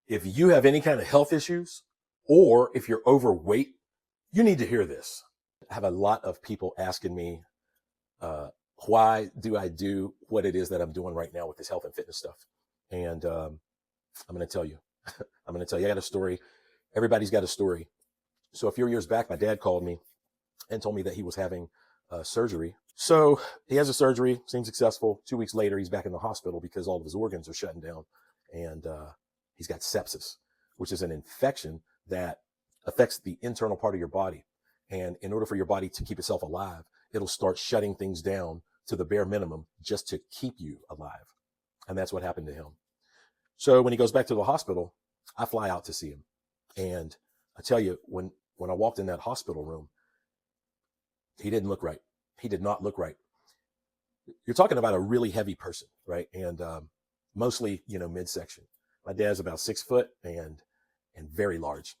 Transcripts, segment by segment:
If you have any kind of health issues, or if you're overweight, you need to hear this. I have a lot of people asking me, why do I do what it is that I'm doing right now with this health and fitness stuff? And I'm going to tell you. I'm going to tell you, I got a story. Everybody's got a story. So a few years back, my dad called me and told me that he was having surgery. So he has a surgery, seems successful. 2 weeks later, he's back in the hospital because all of his organs are shutting down. And he's got sepsis, which is an infection that affects the internal part of your body. And in order for your body to keep itself alive, it'll start shutting things down to the bare minimum just to keep you alive. And that's what happened to him. So when he goes back to the hospital, I fly out to see him. And I tell you, when I walked in that hospital room, he didn't look right. He did not look right. You're talking about a really heavy person, right? And mostly, midsection. My dad's about 6 foot and very large.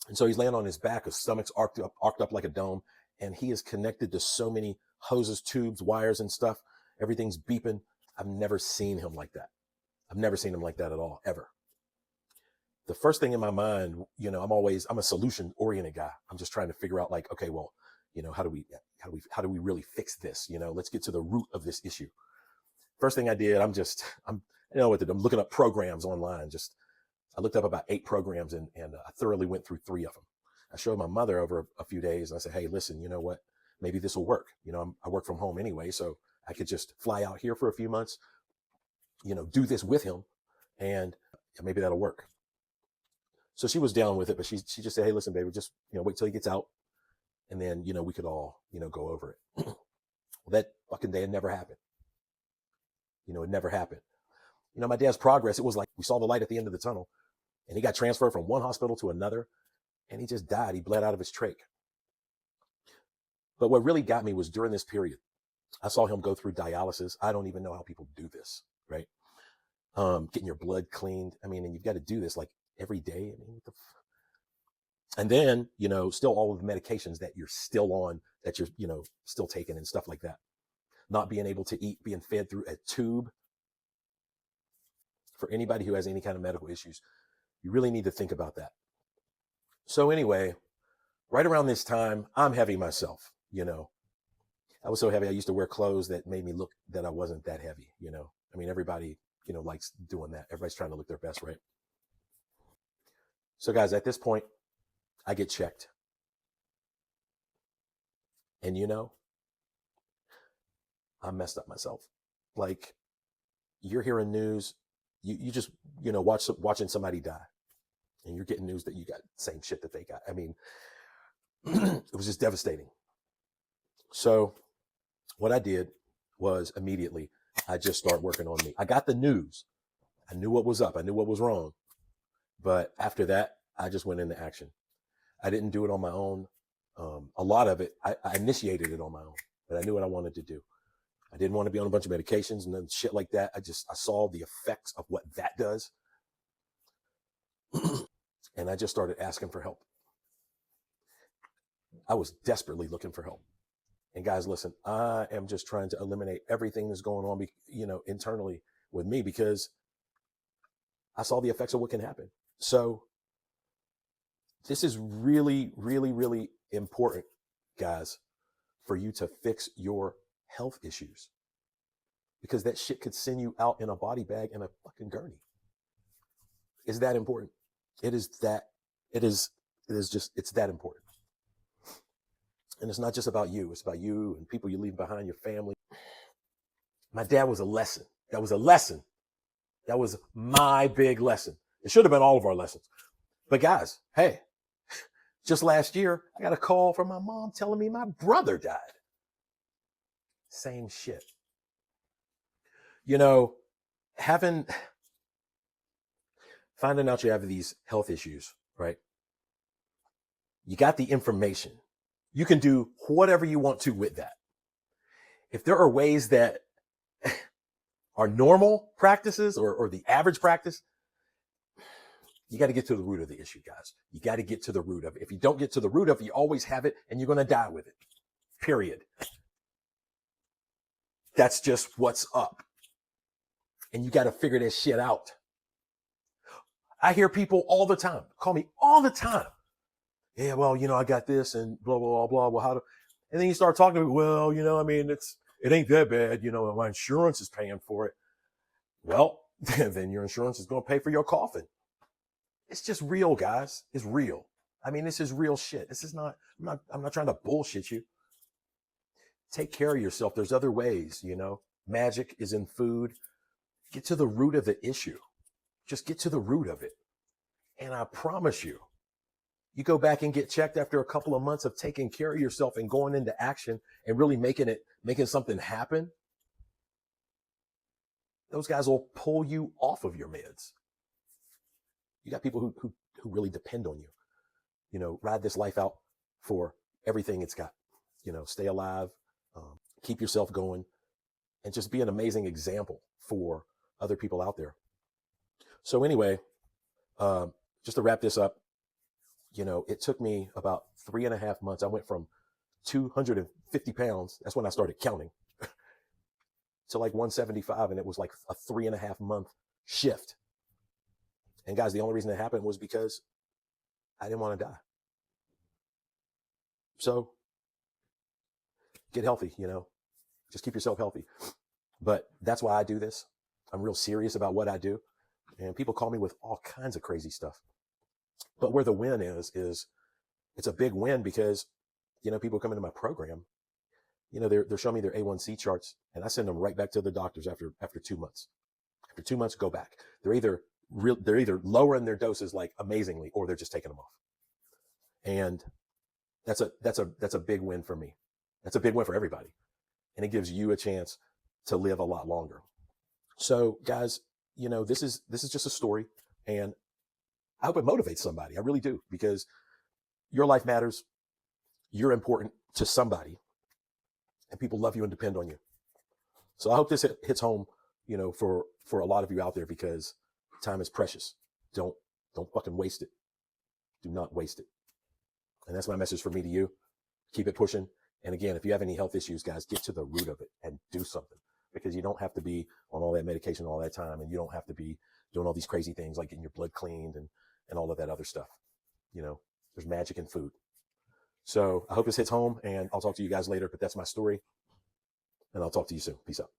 And so he's laying on his back, his stomach's arced up like a dome, and he is connected to so many hoses, tubes, wires, and stuff. Everything's beeping. I've never seen him like that. I've never seen him like that at all, ever. The first thing in my mind, I'm a solution-oriented guy. I'm just trying to figure out, like, okay, well, how do we really fix this? Let's get to the root of this issue. First thing I did, I'm looking up programs online. I looked up about 8 programs and I thoroughly went through 3 of them. I showed my mother over a few days and I said, hey, listen, you know what? Maybe this will work. I work from home anyway, so I could just fly out here for a few months, do this with him, and maybe that'll work. So she was down with it, but she just said, hey, listen, baby, just, wait till he gets out. And then, we could all, go over it. Well, that fucking day, it never happened. It never happened. My dad's progress, it was like we saw the light at the end of the tunnel, and he got transferred from one hospital to another, and he just died. He bled out of his trach. But what really got me was during this period, I saw him go through dialysis. I don't even know how people do this, right? Getting your blood cleaned. And you've got to do this like every day. And then, still all of the medications that you're still on, that you're, still taking and stuff like that. Not being able to eat, being fed through a tube. For anybody who has any kind of medical issues, you really need to think about that. So anyway, right around this time, I'm heavy myself, I was so heavy. I used to wear clothes that made me look that I wasn't that heavy, everybody, likes doing that. Everybody's trying to look their best, right? So guys, at this point, I get checked. And I messed up myself. Like, you're hearing news, you just, watching somebody die, and you're getting news that you got the same shit that they got. It was just devastating. So what I did was immediately, I just started working on me. I got the news. I knew what was up. I knew what was wrong. But after that, I just went into action. I didn't do it on my own. A lot of it, I initiated it on my own, but I knew what I wanted to do. I didn't want to be on a bunch of medications and then shit like that. I saw the effects of what that does. And I just started asking for help. I was desperately looking for help. And guys, listen, I am just trying to eliminate everything that's going on, internally with me, because I saw the effects of what can happen. So this is really, really, really important, guys, for you to fix your health issues, because that shit could send you out in a body bag and a fucking gurney. It's that important. It's that important. And it's not just about you. It's about you and people you leave behind, your family. My dad was a lesson. That was a lesson. That was my big lesson. It should have been all of our lessons. But guys, hey, just last year, I got a call from my mom telling me my brother died. Same shit. Finding out you have these health issues, right? You got the information. You can do whatever you want to with that. If there are ways that are normal practices or the average practice, you got to get to the root of the issue, guys. You got to get to the root of it. If you don't get to the root of it, you always have it and you're going to die with it. Period. That's just what's up. And you got to figure that shit out. I hear people all the time call me all the time. Yeah, well, I got this and blah, blah, blah, blah. Well, how do, and then you start talking to me, well, I mean, it ain't that bad. My insurance is paying for it. Well, then your insurance is going to pay for your coffin. It's just real, guys. It's real. I mean, this is real shit. This is not, I'm not trying to bullshit you. Take care of yourself. There's other ways, Magic is in food. Get to the root of the issue. Just get to the root of it. And I promise you, you go back and get checked after a couple of months of taking care of yourself and going into action and really making something happen. Those guys will pull you off of your meds. You got people who really depend on you. Ride this life out for everything it's got. Stay alive, keep yourself going, and just be an amazing example for other people out there. So anyway, just to wrap this up, it took me about 3.5 months. I went from 250 pounds. That's when I started counting to like 175. And it was like a 3.5 month shift. And guys, the only reason it happened was because I didn't want to die. So get healthy, just keep yourself healthy. But that's why I do this. I'm real serious about what I do. And people call me with all kinds of crazy stuff. But where the win is it's a big win because, people come into my program, they're showing me their A1C charts and I send them right back to the doctors after 2 months. After 2 months, go back. They're either lowering their doses like amazingly, or they're just taking them off. And that's a big win for me. That's a big win for everybody. And it gives you a chance to live a lot longer. So guys, this is just a story, and I hope it motivates somebody. I really do, because your life matters. You're important to somebody, and people love you and depend on you. So I hope this hits home, for a lot of you out there, because time is precious. Don't fucking waste it. Do not waste it. And that's my message for me to you. Keep it pushing. And again, if you have any health issues, guys, get to the root of it and do something, because you don't have to be on all that medication all that time. And you don't have to be doing all these crazy things like getting your blood cleaned and all of that other stuff. There's magic in food. So I hope this hits home, and I'll talk to you guys later, but that's my story, and I'll talk to you soon. Peace out.